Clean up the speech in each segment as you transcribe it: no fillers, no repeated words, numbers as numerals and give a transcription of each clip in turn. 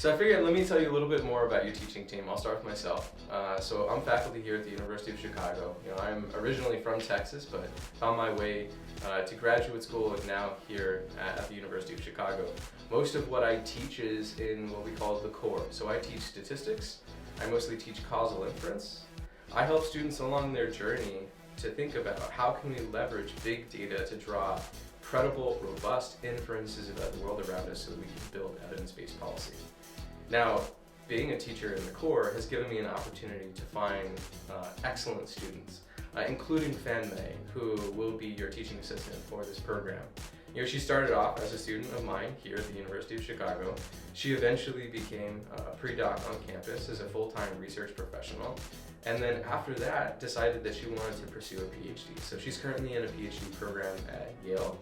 So I figured let me tell you a little bit more about your teaching team. I'll start with myself. So I'm faculty here at the University of Chicago. I'm originally from Texas, but found my way to graduate school and now here at the University of Chicago. Most of what I teach is in what we call the core. So I teach statistics. I mostly teach causal inference. I help students along their journey to think about how can we leverage big data to draw credible, robust inferences about the world around us so that we can build evidence-based policy. Now, being a teacher in the core has given me an opportunity to find excellent students, including Fan Mei, who will be your teaching assistant for this program. She started off as a student of mine here at the University of Chicago. She eventually became a pre-doc on campus as a full-time research professional, and then after that decided that she wanted to pursue a PhD. So she's currently in a PhD program at Yale,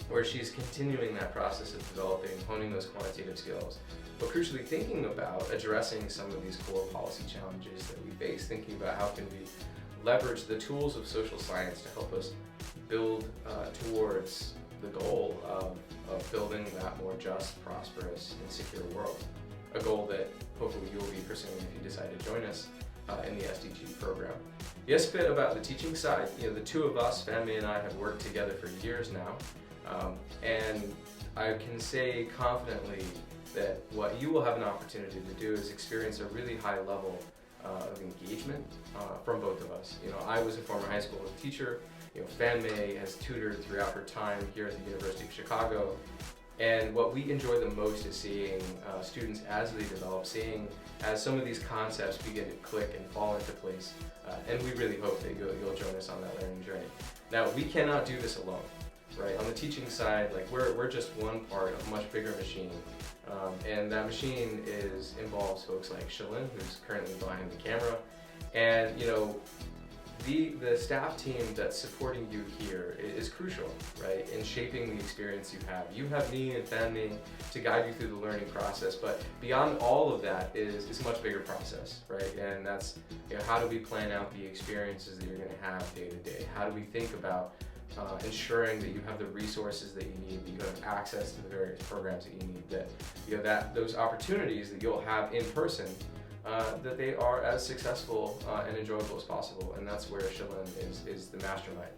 where she's continuing that process of developing, honing those quantitative skills, but crucially thinking about addressing some of these core policy challenges that we face, thinking about how can we leverage the tools of social science to help us build towards the goal of building that more just, prosperous, and secure world. A goal that hopefully you'll be pursuing if you decide to join us in the SDG program. Yes, a bit about the teaching side. The two of us, Fan Mei and I, have worked together for years now. And I can say confidently that what you will have an opportunity to do is experience a really high level of engagement from both of us. I was a former high school teacher. Fan Mei has tutored throughout her time here at the University of Chicago. And what we enjoy the most is seeing students as they develop, seeing as some of these concepts begin to click and fall into place. And we really hope that you'll join us on that learning journey. Now, we cannot do this alone. Right, on the teaching side, we're just one part of a much bigger machine, and that machine involves folks like Shalyn, who's currently behind the camera, and the staff team that's supporting you here is crucial, right, in shaping the experience you have. You have me and Fan Mei to guide you through the learning process, but beyond all of that is a much bigger process, right? And that's how do we plan out the experiences that you're going to have day to day? How do we think about ensuring that you have the resources that you need, that you have access to the various programs that you need, that those opportunities that you'll have in person, that they are as successful and enjoyable as possible, and that's where Shalyn is the mastermind.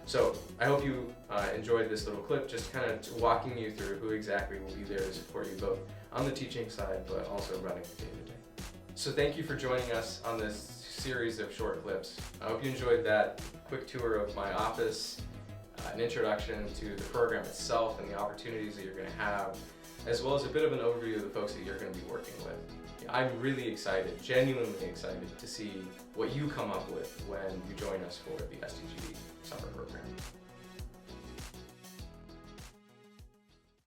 So I hope you enjoyed this little clip, just kind of walking you through who exactly will be there to support you both on the teaching side, but also running the day-to-day. So thank you for joining us on this series of short clips. I hope you enjoyed that quick tour of my office, an introduction to the program itself and the opportunities that you're going to have, as well as a bit of an overview of the folks that you're going to be working with. I'm really excited, genuinely excited, to see what you come up with when you join us for the SDG.